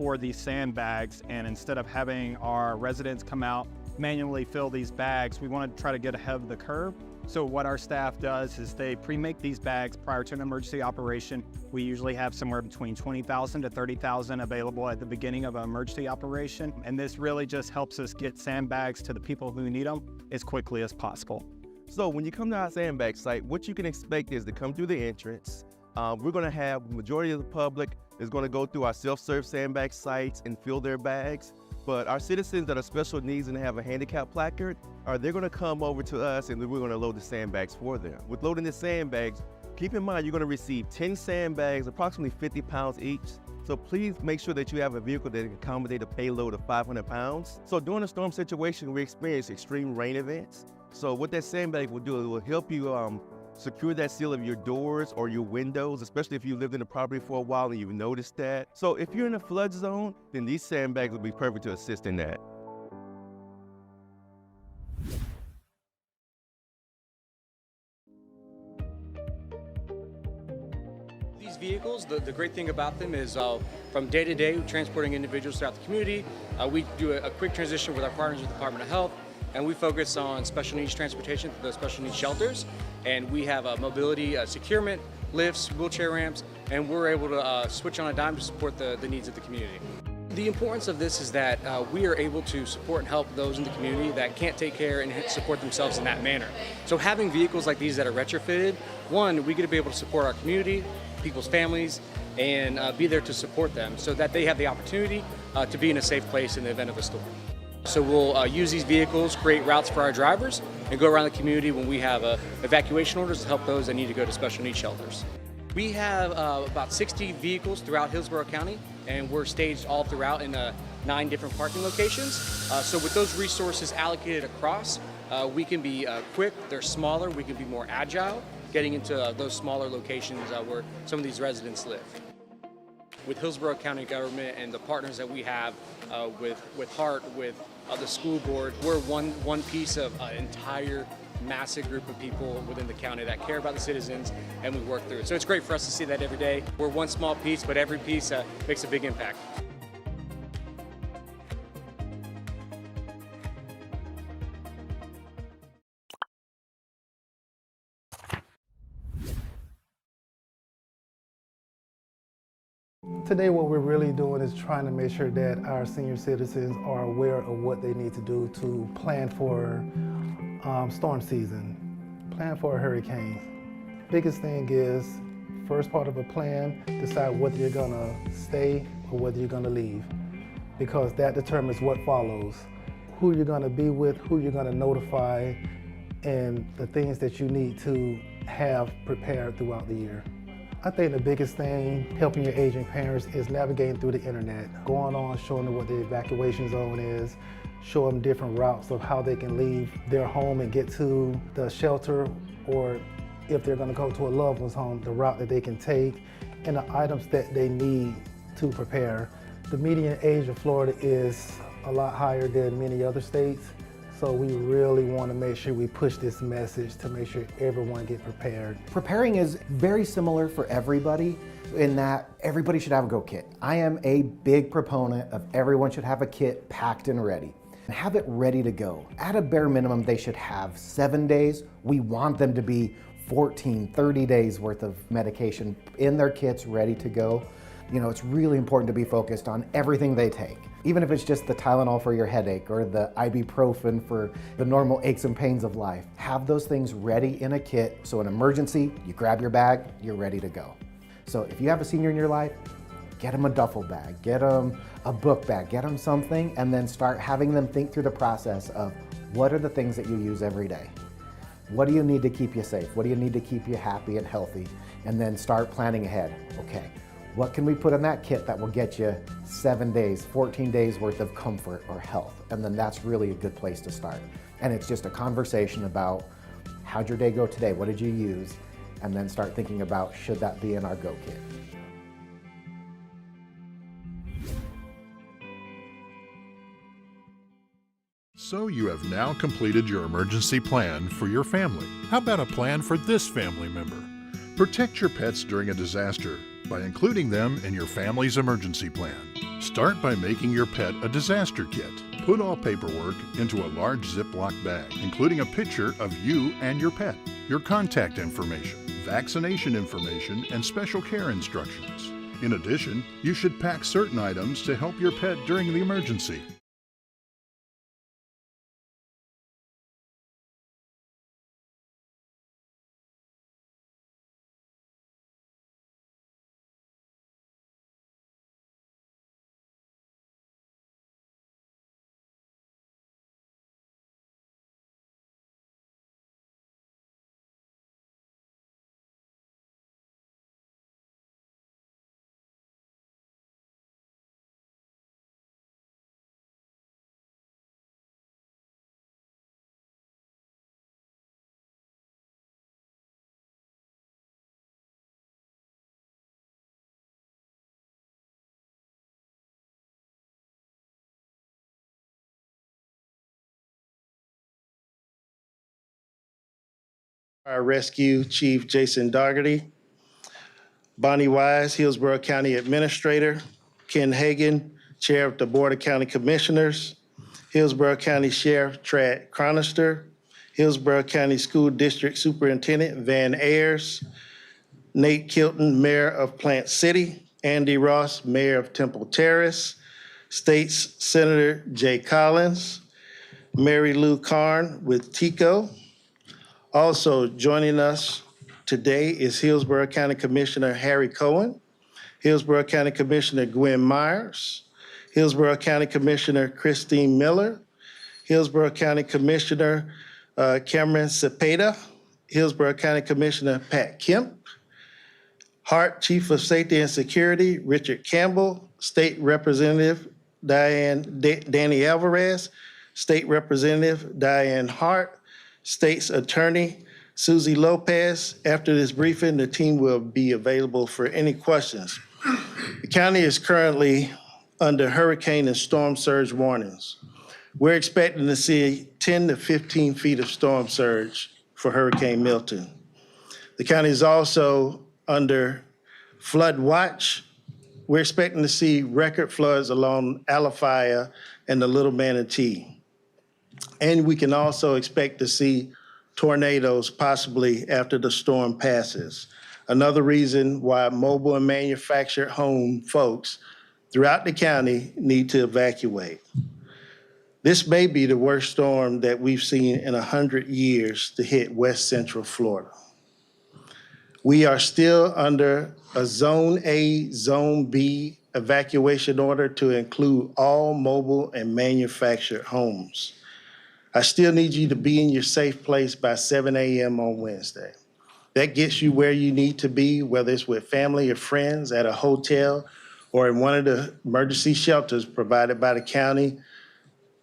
for these sandbags, and instead of having our residents come out manually fill these bags, we want to try to get ahead of the curve. So what our staff does is they pre-make these bags prior to an emergency operation. We usually have somewhere between 20,000 to 30,000 available at the beginning of an emergency operation. And this really just helps us get sandbags to the people who need them as quickly as possible. So when you come to our sandbag site, what you can expect is to come through the entrance. We're going to have the majority of the public is going to go through our self-serve sandbag sites and fill their bags. But our citizens that are special needs and have a handicap placard, they're going to come over to us and we're going to load the sandbags for them. With loading the sandbags, keep in mind you're going to receive 10 sandbags, approximately 50 pounds each. So please make sure that you have a vehicle that can accommodate a payload of 500 pounds. So during a storm situation, we experience extreme rain events. So what that sandbag will do, it will help you secure that seal of your doors or your windows, especially if you lived in the property for a while and you've noticed that. So if you're in a flood zone, then these sandbags will be perfect to assist in that. These vehicles, the great thing about them is from day to day, transporting individuals throughout the community. We do a quick transition with our partners with the Department of Health, and we focus on special needs transportation to the special needs shelters. And we have mobility, securement, lifts, wheelchair ramps, and we're able to switch on a dime to support the needs of the community. The importance of this is that we are able to support and help those in the community that can't take care and support themselves in that manner. So having vehicles like these that are retrofitted, one, we get to be able to support our community, people's families, and be there to support them so that they have the opportunity to be in a safe place in the event of a storm. So we'll use these vehicles, create routes for our drivers, and go around the community when we have evacuation orders to help those that need to go to special needs shelters. We have about 60 vehicles throughout Hillsborough County, and we're staged all throughout in 9 different parking locations. So with those resources allocated across, we can be quick, they're smaller, we can be more agile, getting into those smaller locations where some of these residents live. With Hillsborough County government and the partners that we have with HART, with the school board, we're one piece of an entire massive group of people within the county that care about the citizens, and we work through it. So it's great for us to see that every day. We're one small piece, but every piece makes a big impact. Today what we're really doing is trying to make sure that our senior citizens are aware of what they need to do to plan for storm season, plan for a hurricane. Biggest thing is, first part of a plan, decide whether you're gonna stay or whether you're gonna leave, because that determines what follows, who you're gonna be with, who you're gonna notify, and the things that you need to have prepared throughout the year. I think the biggest thing helping your aging parents is navigating through the internet, going on, showing them what the evacuation zone is, show them different routes of how they can leave their home and get to the shelter, or if they're going to go to a loved one's home, the route that they can take and the items that they need to prepare. The median age of Florida is a lot higher than many other states. So we really want to make sure we push this message to make sure everyone get prepared. Preparing is very similar for everybody in that everybody should have a go kit. I am a big proponent of everyone should have a kit packed and ready. Have it ready to go. At a bare minimum, they should have 7 days. We want them to be 14, 30 days worth of medication in their kits ready to go. You know, it's really important to be focused on everything they take. Even if it's just the Tylenol for your headache or the ibuprofen for the normal aches and pains of life. Have those things ready in a kit, so in emergency, you grab your bag, you're ready to go. So if you have a senior in your life, get them a duffel bag, get them a book bag, get them something, and then start having them think through the process of what are the things that you use every day? What do you need to keep you safe? What do you need to keep you happy and healthy? And then start planning ahead. Okay, what can we put in that kit that will get you 7 days, 14 days worth of comfort or health? And then that's really a good place to start. And it's just a conversation about how'd your day go today? What did you use? And then start thinking about, should that be in our go kit? So you have now completed your emergency plan for your family. How about a plan for this family member? Protect your pets during a disaster. by including them in your family's emergency plan. Start by making your pet a disaster kit. Put all paperwork into a large Ziploc bag, including a picture of you and your pet, your contact information, vaccination information, and special care instructions. In addition, you should pack certain items to help your pet during the emergency. Our Rescue Chief Jason Dougherty, Bonnie Wise, Hillsborough County Administrator, Ken Hagen, Chair of the Board of County Commissioners, Hillsborough County Sheriff Trad Chronister, Hillsborough County School District Superintendent Van Ayers, Nate Kilton, Mayor of Plant City, Andy Ross, Mayor of Temple Terrace, States Senator Jay Collins, Mary Lou Carn with TICO. Also joining us today is Hillsborough County Commissioner Harry Cohen, Hillsborough County Commissioner Gwen Myers, Hillsborough County Commissioner Christine Miller, Hillsborough County Commissioner Cameron Cepeda, Hillsborough County Commissioner Pat Kemp, Hart Chief of Safety and Security Richard Campbell, State Representative Danny Alvarez, State Representative Diane Hart, State's Attorney Susie Lopez. After this briefing, the team will be available for any questions. The county is currently under hurricane and storm surge warnings. We're expecting to see 10 to 15 feet of storm surge for Hurricane Milton. The county is also under flood watch. We're expecting to see record floods along Alafaya and the Little Manatee. And we can also expect to see tornadoes possibly after the storm passes. Another reason why mobile and manufactured home folks throughout the county need to evacuate. This may be the worst storm that we've seen in 100 years to hit West Central Florida. We are still under a Zone A, Zone B evacuation order to include all mobile and manufactured homes. I still need you to be in your safe place by 7 a.m. on Wednesday. That gets you where you need to be, whether it's with family or friends, at a hotel, or in one of the emergency shelters provided by the county.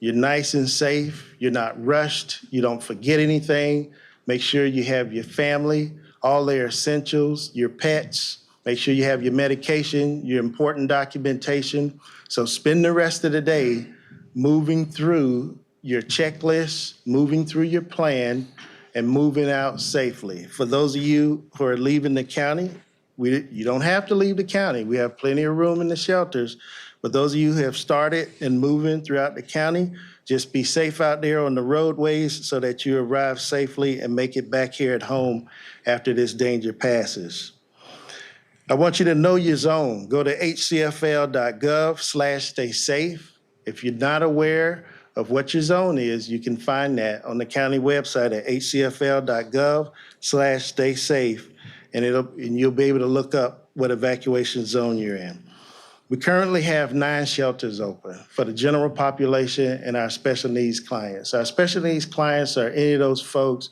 You're nice and safe, you're not rushed, you don't forget anything. Make sure you have your family, all their essentials, your pets. Make sure you have your medication, your important documentation. So spend the rest of the day moving through your checklist, moving through your plan, and moving out safely. For those of you who are leaving the county, you don't have to leave the county. We have plenty of room in the shelters. But those of you who have started and moving throughout the county, just be safe out there on the roadways so that you arrive safely and make it back here at home after this danger passes. I want you to know your zone. Go to hcfl.gov/stay safe. If you're not aware of what your zone is, you can find that on the county website at hcfl.gov/stay safe, and you'll be able to look up what evacuation zone you're in. We currently have 9 shelters open for the general population and our special needs clients. Our special needs clients are any of those folks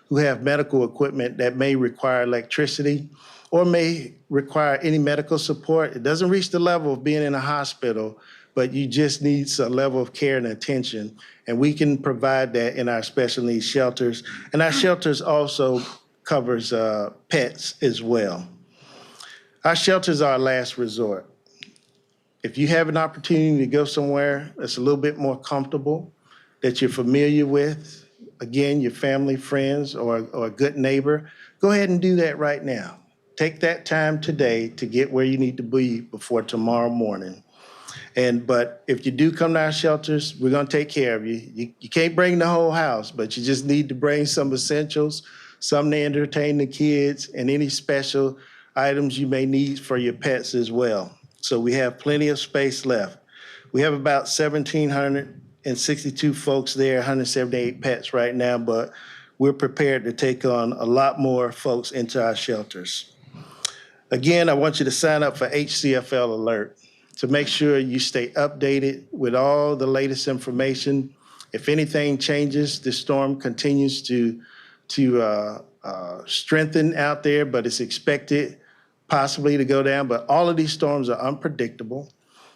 who have medical equipment that may require electricity or may require any medical support. It doesn't reach the level of being in a hospital, but you just need some level of care and attention. And we can provide that in our special needs shelters. And our shelters also covers pets as well. Our shelters are our last resort. If you have an opportunity to go somewhere that's a little bit more comfortable, that you're familiar with, again, your family, friends, or a good neighbor, go ahead and do that right now. Take that time today to get where you need to be before tomorrow morning. But if you do come to our shelters, we're going to take care of you. You can't bring the whole house, but you just need to bring some essentials, something to entertain the kids, and any special items you may need for your pets as well. So we have plenty of space left. We have about 1,762 folks there, 178 pets right now, but we're prepared to take on a lot more folks into our shelters. Again, I want you to sign up for HCFL Alert to make sure you stay updated with all the latest information. If anything changes, the storm continues to strengthen out there, but it's expected possibly to go down. But all of these storms are unpredictable,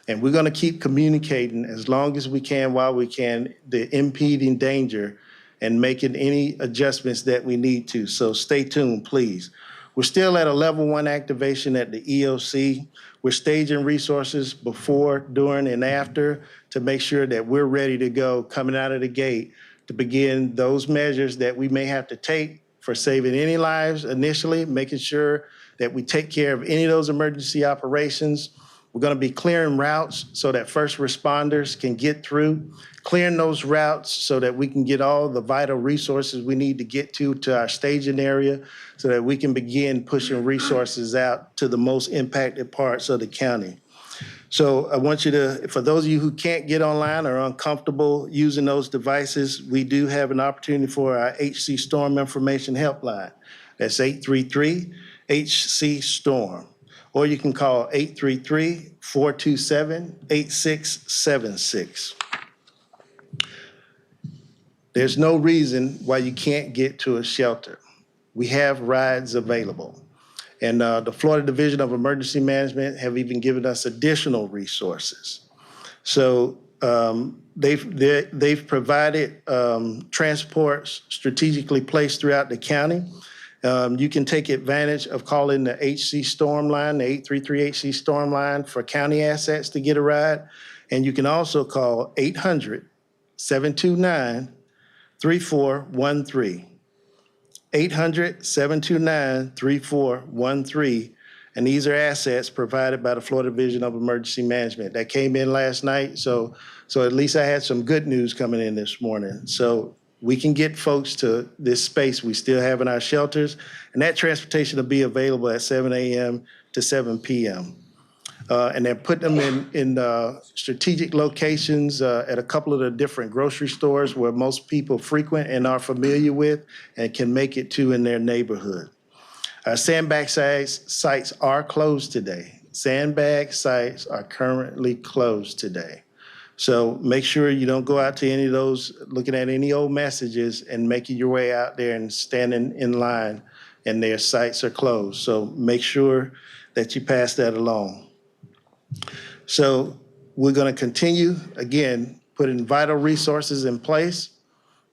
and we're going to keep communicating as long as we can, while we can, the impending danger, and making any adjustments that we need to. So stay tuned, please. We're still at a level 1 activation at the EOC. We're staging resources before, during, and after to make sure that we're ready to go coming out of the gate to begin those measures that we may have to take for saving any lives initially, making sure that we take care of any of those emergency operations. We're going to be clearing routes so that first responders can get through, clearing those routes so that we can get all the vital resources we need to get to our staging area so that we can begin pushing resources out to the most impacted parts of the county. So I want you to, for those of you who can't get online or uncomfortable using those devices, we do have an opportunity for our HC Storm Information Helpline. That's 833-HC-STORM. Or you can call 833-427-8676. There's no reason why you can't get to a shelter. We have rides available. And the Florida Division of Emergency Management have even given us additional resources. So they've provided transports strategically placed throughout the county. You can take advantage of calling the HC Storm line, the 833 HC Storm line for county assets to get a ride. And you can also call 800-729-3413. 800-729-3413. And these are assets provided by the Florida Division of Emergency Management. That came in last night, so at least I had some good news coming in this morning. So we can get folks to this space we still have in our shelters, and that transportation will be available at 7 a.m. to 7 p.m. And they're putting them in strategic locations at a couple of the different grocery stores where most people frequent and are familiar with and can make it to in their neighborhood. Our Sandbag sites are closed today. Sandbag sites are currently closed today. So make sure you don't go out to any of those looking at any old messages and making your way out there and standing in line and their sites are closed. So make sure that you pass that along. So we're going to continue, again, putting vital resources in place.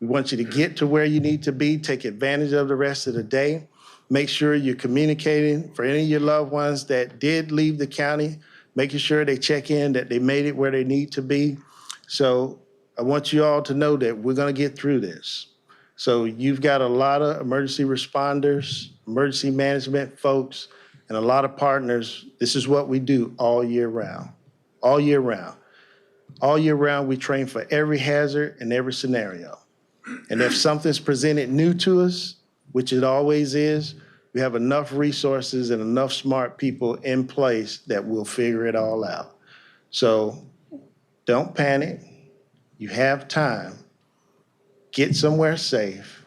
We want you to get to where you need to be, take advantage of the rest of the day. Make sure you're communicating for any of your loved ones that did leave the county, making sure they check in, that they made it where they need to be. So I want you all to know that we're going to get through this. So you've got a lot of emergency responders, emergency management folks, and a lot of partners. This is what we do all year round, all year round. All year round, we train for every hazard and every scenario. And if something's presented new to us, which it always is, we have enough resources and enough smart people in place that we'll figure it all out. So don't panic. You have time. Get somewhere safe,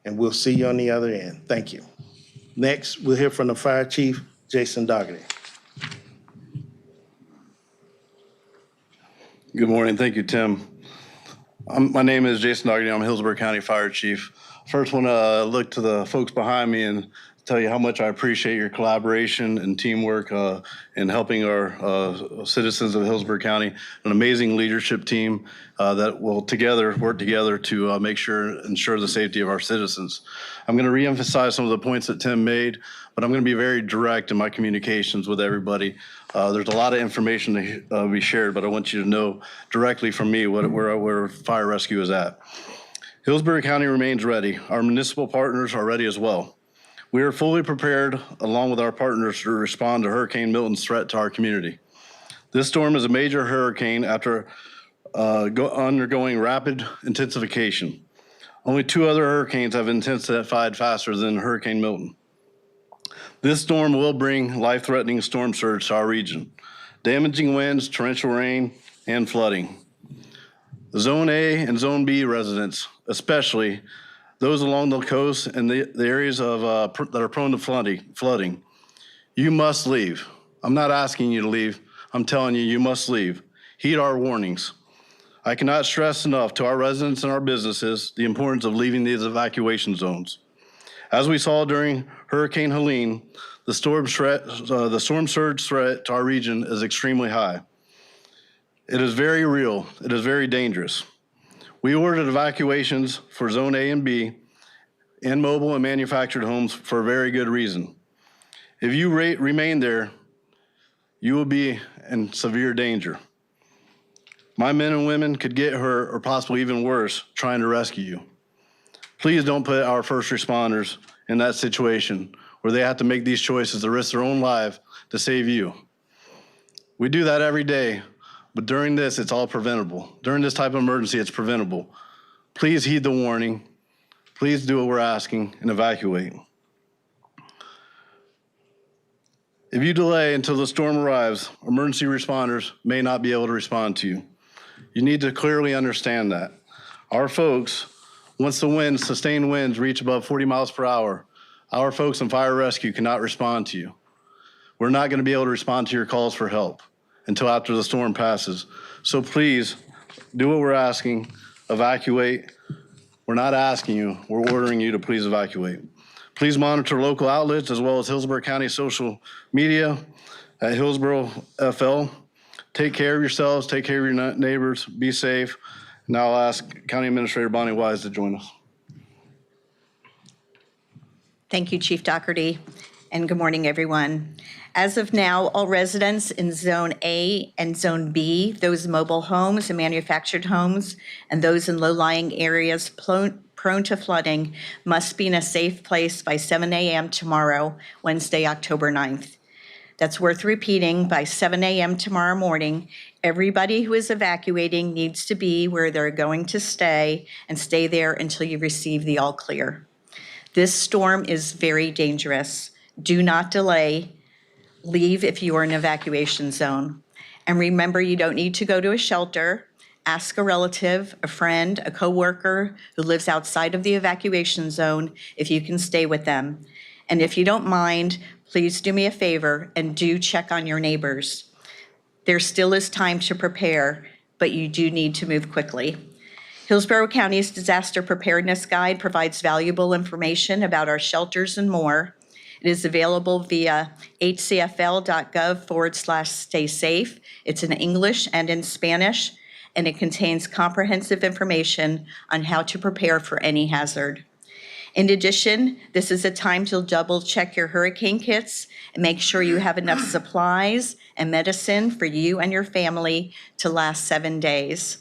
and we'll see you on the other end. Thank you. Next, we'll hear from the Fire Chief, Jason Dougherty. Good morning. Thank you, Tim. My name is Jason Dougherty. I'm Hillsborough County Fire Chief. First, want to look to the folks behind me and tell you how much I appreciate your collaboration and teamwork in helping our citizens of Hillsborough County. An amazing leadership team that will work together to ensure the safety of our citizens. I'm going to reemphasize some of the points that Tim made, but I'm going to be very direct in my communications with everybody. There's a lot of information to be shared, but I want you to know directly from me where fire rescue is at. Hillsborough County remains ready. Our municipal partners are ready as well. We are fully prepared, along with our partners, to respond to Hurricane Milton's threat to our community. This storm is a major hurricane after undergoing rapid intensification. Only 2 other hurricanes have intensified faster than Hurricane Milton. This storm will bring life-threatening storm surge to our region, damaging winds, torrential rain, and flooding. Zone A and Zone B residents, especially those along the coast and the areas that are prone to flooding, you must leave. I'm not asking you to leave. I'm telling you, you must leave. Heed our warnings. I cannot stress enough to our residents and our businesses the importance of leaving these evacuation zones. As we saw during Hurricane Helene, the storm surge threat to our region is extremely high. It is very real. It is very dangerous. We ordered evacuations for Zone A and B and mobile and manufactured homes for a very good reason. If you remain there, you will be in severe danger. My men and women could get hurt or possibly even worse trying to rescue you. Please don't put our first responders in that situation where they have to make these choices to risk their own life to save you. We do that every day, but during this, it's all preventable. During this type of emergency, it's preventable. Please heed the warning. Please do what we're asking and evacuate. If you delay until the storm arrives, emergency responders may not be able to respond to you. You need to clearly understand that. Our folks, once the sustained winds reach above 40 miles per hour, our folks in fire rescue cannot respond to you. We're not going to be able to respond to your calls for help until after the storm passes. So please do what we're asking, evacuate. We're not asking you, we're ordering you to please evacuate. Please monitor local outlets as well as Hillsborough County social media at Hillsborough FL. Take care of yourselves, take care of your neighbors, be safe. Now I'll ask County Administrator Bonnie Wise to join us. Thank you, Chief Doherty, and good morning, everyone. As of now, all residents in Zone A and Zone B, those mobile homes and manufactured homes, and those in low-lying areas prone to flooding must be in a safe place by 7 a.m. tomorrow, Wednesday, October 9th. That's worth repeating. By 7 a.m. tomorrow morning, everybody who is evacuating needs to be where they're going to stay and stay there until you receive the all clear. This storm is very dangerous. Do not delay. Leave if you are in an evacuation zone. And remember, you don't need to go to a shelter. Ask a relative, a friend, a coworker who lives outside of the evacuation zone if you can stay with them. And if you don't mind, please do me a favor and do check on your neighbors. There still is time to prepare, but you do need to move quickly. Hillsborough County's Disaster Preparedness Guide provides valuable information about our shelters and more. It is available via hcfl.gov/stay safe. It's in English and in Spanish, and it contains comprehensive information on how to prepare for any hazard. In addition, this is a time to double check your hurricane kits and make sure you have enough supplies and medicine for you and your family to last 7 days.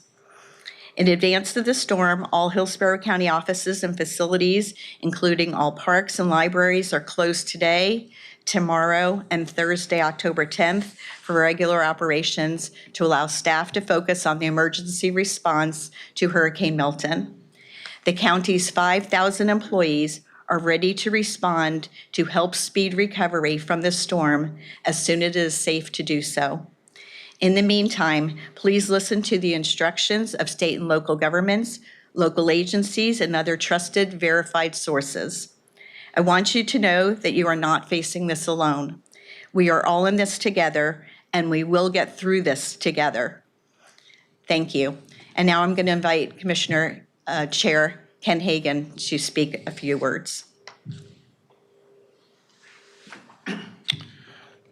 In advance of the storm, all Hillsborough County offices and facilities, including all parks and libraries, are closed today, tomorrow, and Thursday, October 10th, for regular operations to allow staff to focus on the emergency response to Hurricane Milton. The county's 5,000 employees are ready to respond to help speed recovery from the storm as soon as it is safe to do so. In the meantime, please listen to the instructions of state and local governments, local agencies, and other trusted, verified sources. I want you to know that you are not facing this alone. We are all in this together, and we will get through this together. Thank you. And now I'm going to invite Commissioner Chair Ken Hagen to speak a few words.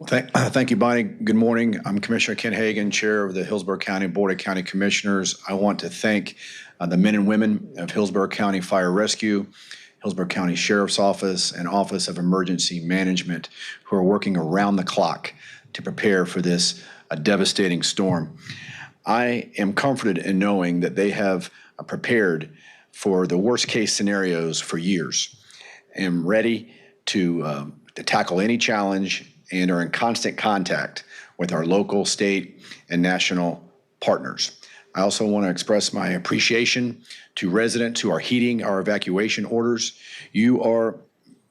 Thank you, Bonnie. Good morning. I'm Commissioner Ken Hagen, Chair of the Hillsborough County Board of County Commissioners. I want to thank the men and women of Hillsborough County Fire Rescue, Hillsborough County Sheriff's Office, and Office of Emergency Management who are working around the clock to prepare for this devastating storm. I am comforted in knowing that they have prepared for the worst case scenarios for years. I am ready to tackle any challenge and are in constant contact with our local, state, and national partners. I also want to express my appreciation to residents who are heeding our evacuation orders. You are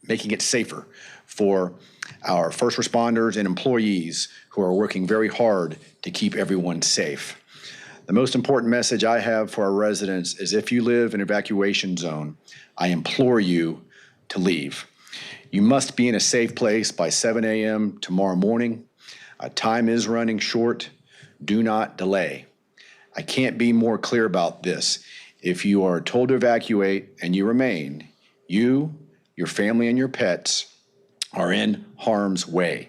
making it safer for our first responders and employees who are working very hard to keep everyone safe. The most important message I have for our residents is if you live in an evacuation zone, I implore you to leave. You must be in a safe place by 7 a.m. tomorrow morning. Time is running short. Do not delay. I can't be more clear about this. If you are told to evacuate and you remain, you, your family, and your pets are in harm's way.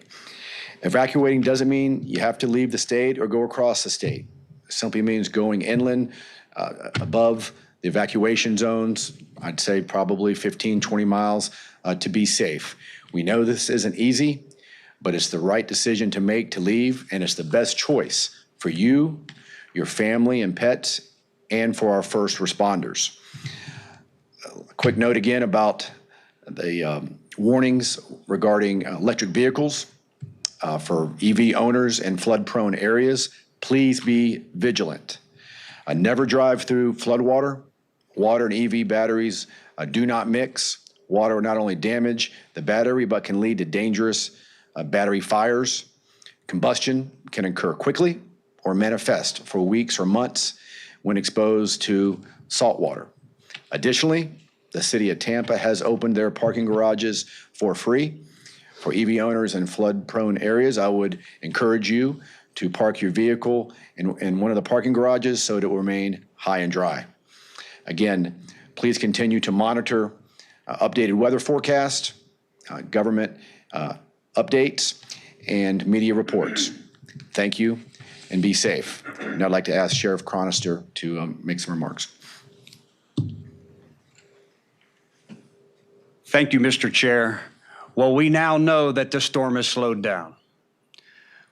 Evacuating doesn't mean you have to leave the state or go across the state. It simply means going inland above the evacuation zones, I'd say probably 15, 20 miles to be safe. We know this isn't easy, but it's the right decision to make to leave, and it's the best choice for you, your family and pets, and for our first responders. A quick note again about the warnings regarding electric vehicles for EV owners in flood-prone areas. Please be vigilant. Never drive through floodwater. Water and EV batteries do not mix. Water will not only damage the battery, but can lead to dangerous battery fires. Combustion can occur quickly or manifest for weeks or months when exposed to salt water. Additionally, the city of Tampa has opened their parking garages for free for EV owners in flood-prone areas. I would encourage you to park your vehicle in one of the parking garages so that it will remain high and dry. Again, please continue to monitor updated weather forecast, government updates, and media reports. Thank you, and be safe. And I'd like to ask Sheriff Chronister to make some remarks. Thank you, Mr. Chair. Well, we now know that the storm has slowed down.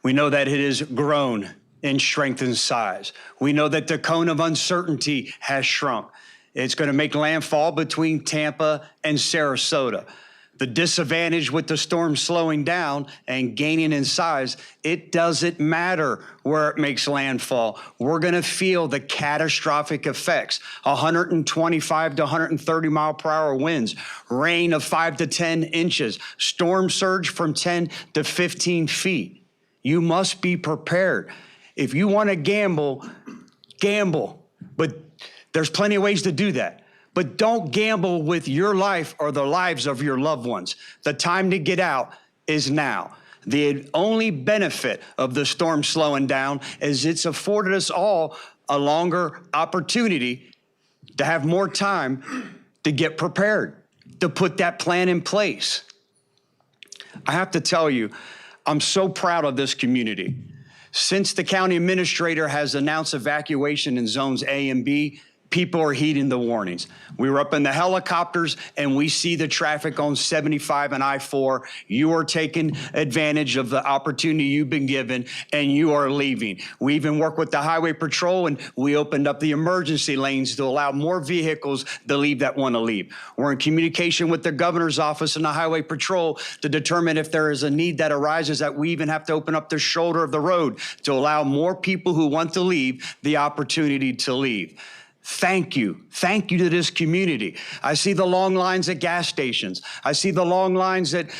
We know that it has grown in strength and size. We know that the cone of uncertainty has shrunk. It's going to make landfall between Tampa and Sarasota. The disadvantage with the storm slowing down and gaining in size, it doesn't matter where it makes landfall. We're going to feel the catastrophic effects, 125 to 130 mile per hour winds, rain of 5 to 10 inches, storm surge from 10 to 15 feet. You must be prepared. If you want to gamble, gamble. But there's plenty of ways to do that. But don't gamble with your life or the lives of your loved ones. The time to get out is now. The only benefit of the storm slowing down is it's afforded us all a longer opportunity to have more time to get prepared, to put that plan in place. I have to tell you, I'm so proud of this community. Since the county administrator has announced evacuation in zones A and B, people are heeding the warnings. We were up in the helicopters and we see the traffic on 75 and I-4. You are taking advantage of the opportunity you've been given and you are leaving. We even work with the highway patrol and we opened up the emergency lanes to allow more vehicles to leave that want to leave. We're in communication with the governor's office and the highway patrol to determine if there is a need that arises that we even have to open up the shoulder of the road to allow more people who want to leave the opportunity to leave. Thank you. Thank you to this community. I see the long lines at gas stations. I see the long lines at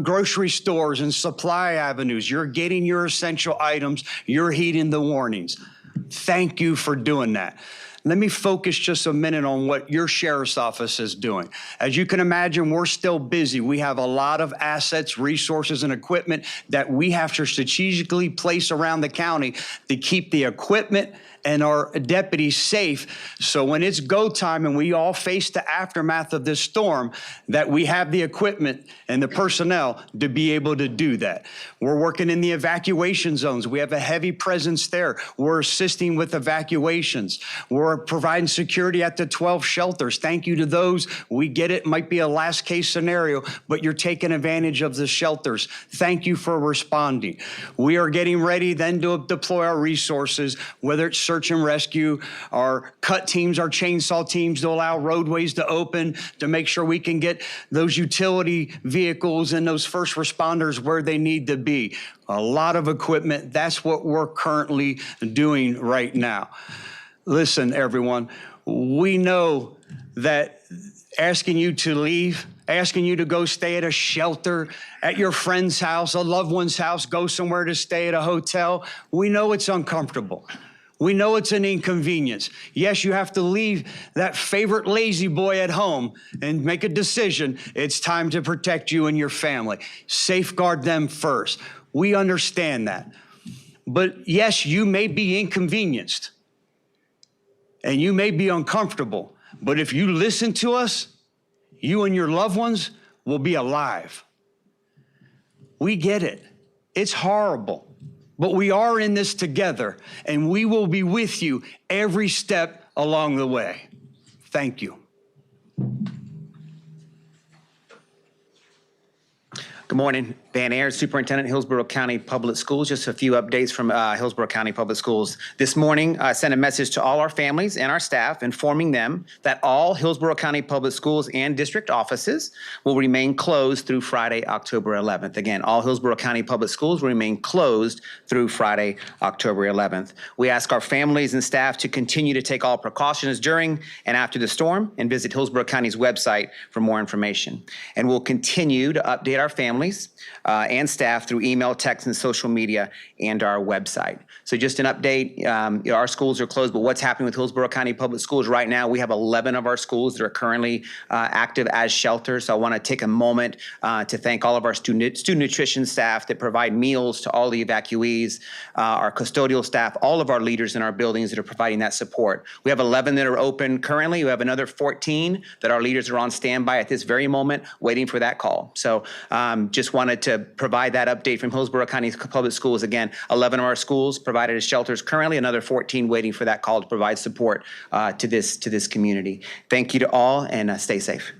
grocery stores and supply avenues. You're getting your essential items. You're heeding the warnings. Thank you for doing that. Let me focus just a minute on what your sheriff's office is doing. As you can imagine, we're still busy. We have a lot of assets, resources, and equipment that we have to strategically place around the county to keep the equipment and our deputies safe. So when it's go time and we all face the aftermath of this storm, that we have the equipment and the personnel to be able to do that. We're working in the evacuation zones. We have a heavy presence there. We're assisting with evacuations. We're for providing security at the 12 shelters. Thank you to those. We get it, might be a last case scenario, but you're taking advantage of the shelters. Thank you for responding. We are getting ready then to deploy our resources, whether it's search and rescue, our cut teams, our chainsaw teams, to allow roadways to open, to make sure we can get those utility vehicles and those first responders where they need to be. A lot of equipment. That's what we're currently doing right now. Listen, everyone, we know that asking you to leave, asking you to go stay at a shelter, at your friend's house, a loved one's house, go somewhere to stay at a hotel, we know it's uncomfortable. We know it's an inconvenience. Yes, you have to leave that favorite lazy boy at home and make a decision. It's time to protect you and your family. Safeguard them first. We understand that. But yes, you may be inconvenienced and you may be uncomfortable, but if you listen to us, you and your loved ones will be alive. We get it. It's horrible. But we are in this together, and we will be with you every step along the way. Thank you. Good morning. Van Ayers, Superintendent, Hillsborough County Public Schools. Just a few updates from Hillsborough County Public Schools. This morning, I sent a message to all our families and our staff informing them that all Hillsborough County Public Schools and district offices will remain closed through Friday, October 11th. Again, all Hillsborough County Public Schools will remain closed through Friday, October 11th. We ask our families and staff to continue to take all precautions during and after the storm and visit Hillsborough County's website for more information. And we'll continue to update our families and staff through email, text, and social media, and our website. So just an update, our schools are closed, but what's happening with Hillsborough County Public Schools right now, we have 11 of our schools that are currently active as shelters. So I want to take a moment to thank all of our student nutrition staff that provide meals to all the evacuees, our custodial staff, all of our leaders in our buildings that are providing that support. We have 11 that are open currently. We have another 14 that our leaders are on standby at this very moment waiting for that call. So just wanted to provide that update from Hillsborough County Public Schools. Again, 11 of our schools provided as shelters currently, another 14 waiting for that call to provide support to this community. Thank you to all, and stay safe.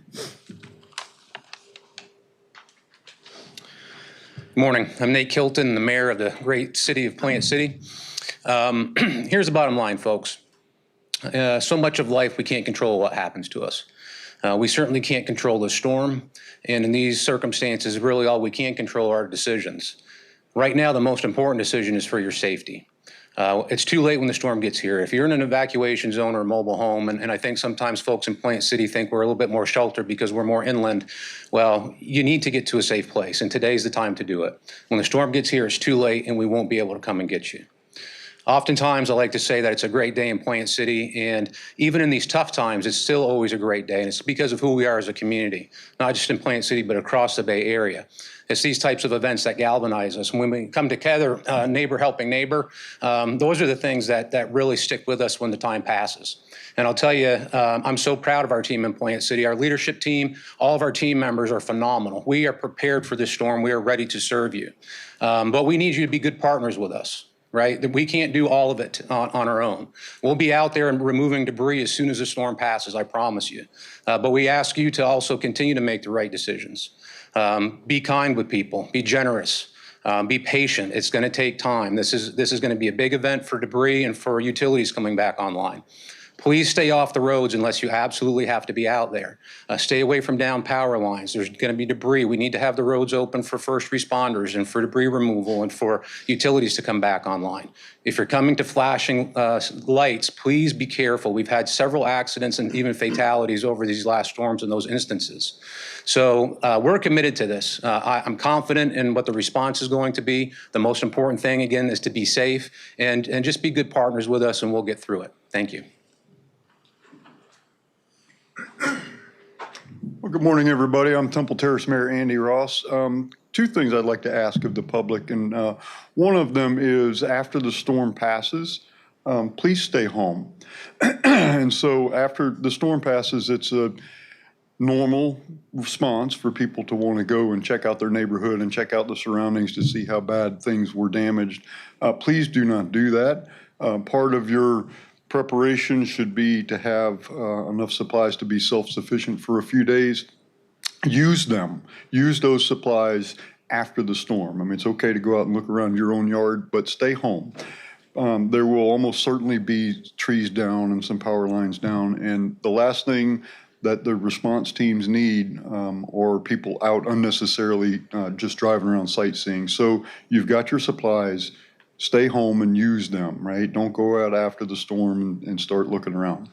Good morning. I'm Nate Kilton, the mayor of the great city of Plant City. Here's the bottom line, folks. So much of life, we can't control what happens to us. We certainly can't control the storm, and in these circumstances, really all we can control are decisions. Right now, the most important decision is for your safety. It's too late when the storm gets here. If you're in an evacuation zone or a mobile home, and I think sometimes folks in Plant City think we're a little bit more sheltered because we're more inland, well, you need to get to a safe place, and today's the time to do it. When the storm gets here, it's too late, and we won't be able to come and get you. Oftentimes, I like to say that it's a great day in Plant City, and even in these tough times, it's still always a great day, and it's because of who we are as a community, not just in Plant City, but across the Bay Area. It's these types of events that galvanize us. When we come together, neighbor helping neighbor, those are the things that really stick with us when the time passes. And I'll tell you, I'm so proud of our team in Plant City. Our leadership team, all of our team members are phenomenal. We are prepared for this storm. We are ready to serve you. But we need you to be good partners with us. Right? That we can't do all of it on our own. We'll be out there and removing debris as soon as the storm passes, I promise you. But we ask you to also continue to make the right decisions. Be kind with people, be generous, be patient. It's going to take time. This is going to be a big event for debris and for utilities coming back online. Please stay off the roads unless you absolutely have to be out there. Stay away from down power lines. There's going to be debris. We need to have the roads open for first responders and for debris removal and for utilities to come back online. If you're coming to flashing lights, please be careful. We've had several accidents and even fatalities over these last storms in those instances. So we're committed to this. I'm confident in what the response is going to be. The most important thing, again, is to be safe and just be good partners with us, and we'll get through it. Thank you. Well, good morning, everybody. I'm Temple Terrace Mayor Andy Ross. Two things I'd like to ask of the public, and one of them is after the storm passes, please stay home. And so after the storm passes, it's a normal response for people to want to go and check out their neighborhood and check out the surroundings to see how bad things were damaged. Please do not do that. Part of your preparation should be to have enough supplies to be self-sufficient for a few days. Use them. Use those supplies after the storm. I mean, it's okay to go out and look around your own yard, but stay home. There will almost certainly be trees down and some power lines down. And the last thing that the response teams need or people out unnecessarily just driving around sightseeing. So you've got your supplies, stay home and use them, right? Don't go out after the storm and start looking around.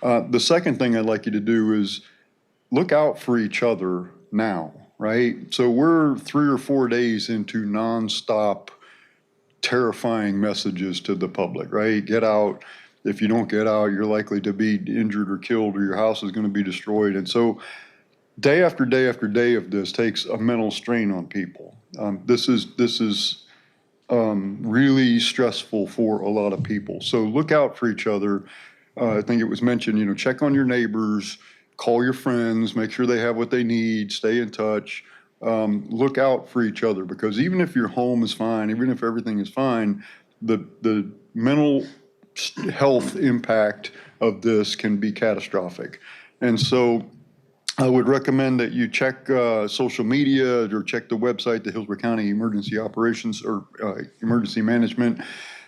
The second thing I'd like you to do is look out for each other now, right? So we're 3 or 4 days into nonstop terrifying messages to the public, right? Get out. If you don't get out, you're likely to be injured or killed, or your house is going to be destroyed. And so day after day after day of this takes a mental strain on people. This is really stressful for a lot of people. So look out for each other. I think it was mentioned, check on your neighbors, call your friends, make sure they have what they need, stay in touch. Look out for each other, because even if your home is fine, even if everything is fine, the mental health impact of this can be catastrophic. And so I would recommend that you check social media or check the website, the Hillsborough County Emergency Operations or Emergency Management.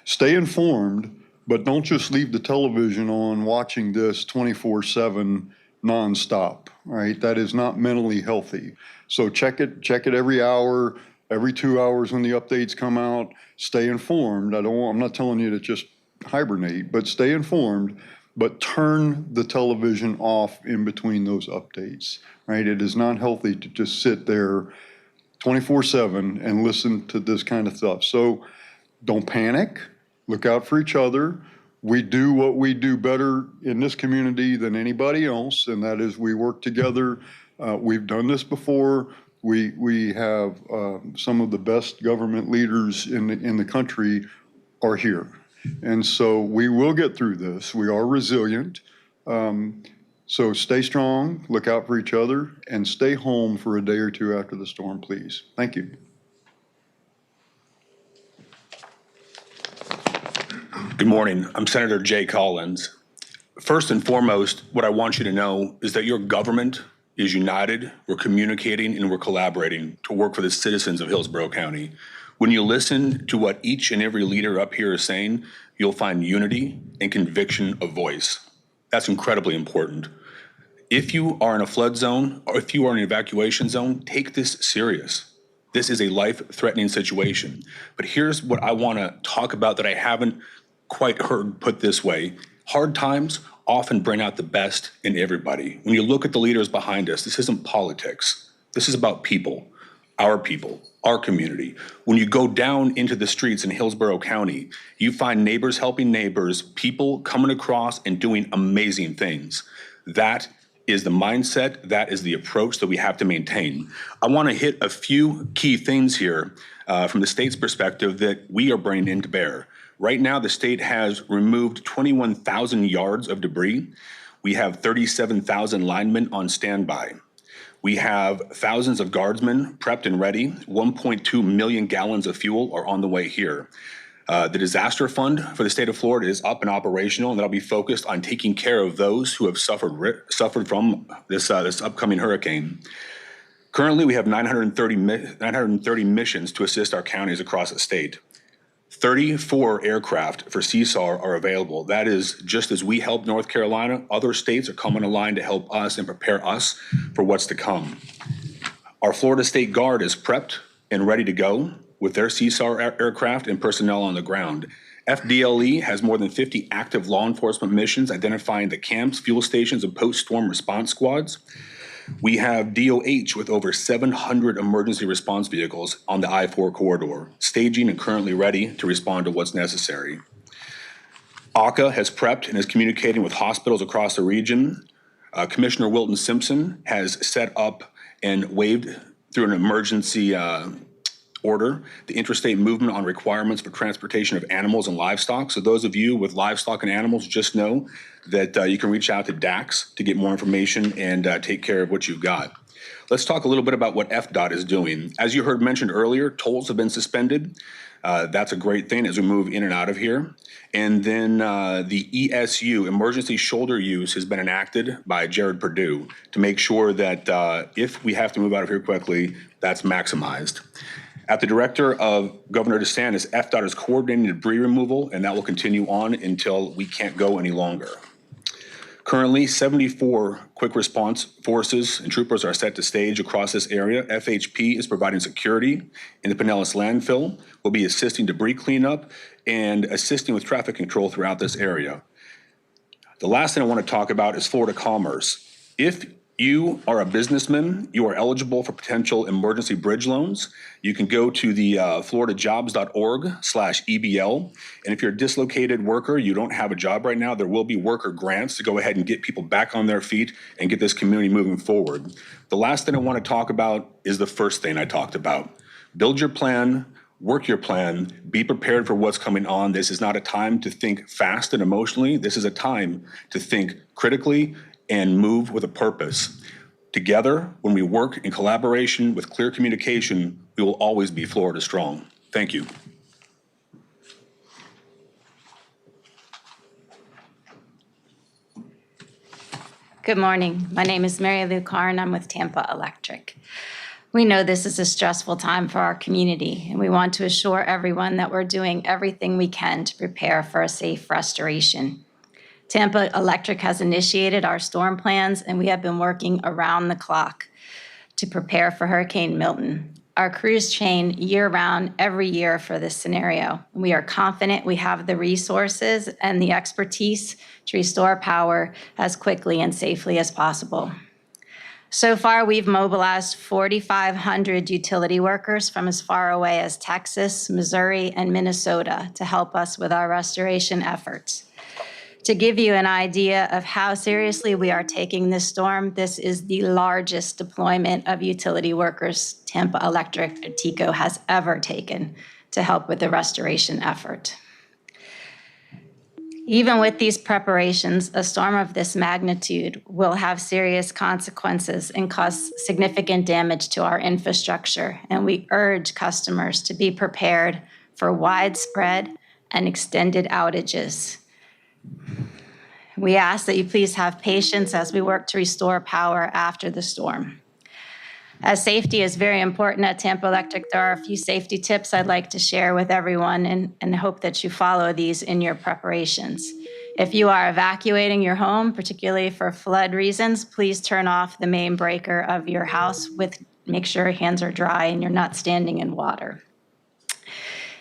Stay informed, but don't just leave the television on watching this 24/7 nonstop, right? That is not mentally healthy. So check it every hour, every 2 hours when the updates come out. Stay informed. I'm not telling you to just hibernate, but stay informed, but turn the television off in between those updates, right? It is not healthy to just sit there 24/7 and listen to this kind of stuff. So don't panic, look out for each other. We do what we do better in this community than anybody else, and that is we work together. We've done this before. We have some of the best government leaders in the country are here. And so we will get through this. We are resilient. So stay strong, look out for each other, and stay home for a day or two after the storm, please. Thank you. Good morning. I'm Senator Jay Collins. First and foremost, what I want you to know is that your government is united. We're communicating and we're collaborating to work for the citizens of Hillsborough County. When you listen to what each and every leader up here is saying, you'll find unity and conviction of voice. That's incredibly important. If you are in a flood zone or if you are in an evacuation zone, take this serious. This is a life-threatening situation. But here's what I want to talk about that I haven't quite heard put this way. Hard times often bring out the best in everybody. When you look at the leaders behind us, this isn't politics. This is about people, our community. When you go down into the streets in Hillsborough County, you find neighbors helping neighbors, people coming across and doing amazing things. That is the mindset, that is the approach that we have to maintain. I want to hit a few key things here from the state's perspective that we are bringing into bear. Right now, the state has removed 21,000 yards of debris. We have 37,000 linemen on standby. We have thousands of guardsmen prepped and ready. 1.2 million gallons of fuel are on the way here. The disaster fund for the state of Florida is up and operational, and that'll be focused on taking care of those who have suffered from this upcoming hurricane. Currently, we have 930 missions to assist our counties across the state. 34 aircraft for CSAR are available. That is just as we help North Carolina, other states are coming aligned to help us and prepare us for what's to come. Our Florida State Guard is prepped and ready to go with their CSAR aircraft and personnel on the ground. FDLE has more than 50 active law enforcement missions identifying the camps, fuel stations, and post-storm response squads. We have DOH with over 700 emergency response vehicles on the I-4 corridor, staging and currently ready to respond to what's necessary. ACA has prepped and is communicating with hospitals across the region. Commissioner Wilton Simpson has set up and waived through an emergency order the interstate movement on requirements for transportation of animals and livestock. So those of you with livestock and animals, just know that you can reach out to DAX to get more information and take care of what you've got. Let's talk a little bit about what FDOT is doing. As you heard mentioned earlier, tolls have been suspended. That's a great thing as we move in and out of here. And then the ESU, emergency shoulder use, has been enacted by Jared Perdue to make sure that if we have to move out of here quickly, that's maximized. At the director of Governor DeSantis, FDOT is coordinating debris removal, and that will continue on until we can't go any longer. Currently, 74 quick response forces and troopers are set to stage across this area. FHP is providing security in the Pinellas landfill, will be assisting debris cleanup and assisting with traffic control throughout this area. The last thing I want to talk about is Florida Commerce. If you are a businessman, you are eligible for potential emergency bridge loans. You can go to the floridajobs.org/EBL. And if you're a dislocated worker, you don't have a job right now, there will be worker grants to go ahead and get people back on their feet and get this community moving forward. The last thing I want to talk about is the first thing I talked about. Build your plan, work your plan, be prepared for what's coming on. This is not a time to think fast and emotionally. This is a time to think critically and move with a purpose. Together, when we work in collaboration with clear communication, we will always be Florida strong. Thank you. Good morning. My name is Mary Lou Carr, I'm with Tampa Electric. We know this is a stressful time for our community, and we want to assure everyone that we're doing everything we can to prepare for a safe restoration. Tampa Electric has initiated our storm plans, and we have been working around the clock to prepare for Hurricane Milton. Our crews train year-round, every year for this scenario. We are confident we have the resources and the expertise to restore power as quickly and safely as possible. So far, we've mobilized 4,500 utility workers from as far away as Texas, Missouri, and Minnesota to help us with our restoration efforts. To give you an idea of how seriously we are taking this storm, this is the largest deployment of utility workers Tampa Electric or TECO has ever taken to help with the restoration effort. Even with these preparations, a storm of this magnitude will have serious consequences and cause significant damage to our infrastructure, and we urge customers to be prepared for widespread and extended outages. We ask that you please have patience as we work to restore power after the storm. As safety is very important at Tampa Electric, there are a few safety tips I'd like to share with everyone and hope that you follow these in your preparations. If you are evacuating your home, particularly for flood reasons, please turn off the main breaker of your house make sure your hands are dry and you're not standing in water.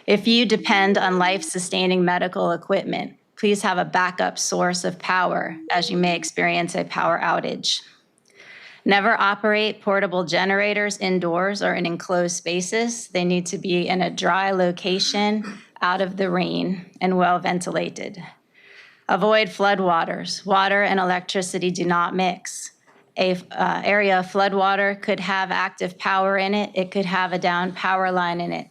If you depend on life-sustaining medical equipment, please have a backup source of power as you may experience a power outage. Never operate portable generators indoors or in enclosed spaces. They need to be in a dry location, out of the rain, and well ventilated. Avoid floodwaters. Water and electricity do not mix. An area of floodwater could have active power in it. It could have a downed power line in it.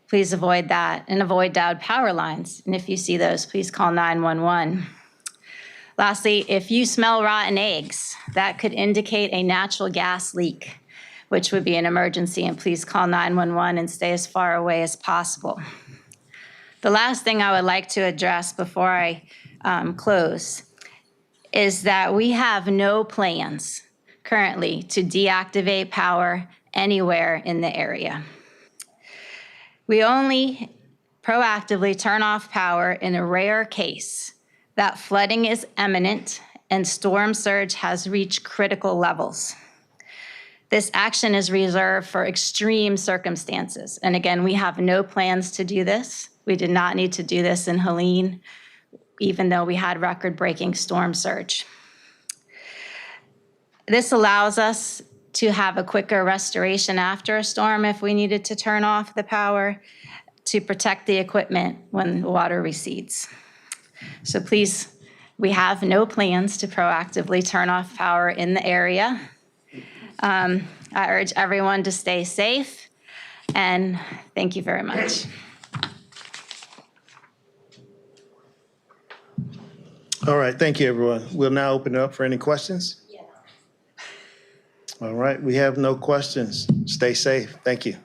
Please avoid that and avoid downed power lines. And if you see those, please call 911. Lastly, if you smell rotten eggs, that could indicate a natural gas leak, which would be an emergency, and please call 911 and stay as far away as possible. The last thing I would like to address before I close is that we have no plans currently to deactivate power anywhere in the area. We only proactively turn off power in a rare case that flooding is imminent and storm surge has reached critical levels. This action is reserved for extreme circumstances. And again, we have no plans to do this. We did not need to do this in Helene, even though we had record-breaking storm surge. This allows us to have a quicker restoration after a storm if we needed to turn off the power to protect the equipment when the water recedes. So please, we have no plans to proactively turn off power in the area. I urge everyone to stay safe, and thank you very much. All right, thank you, everyone. We'll now open it up for any questions. All right, we have no questions. Stay safe. Thank you.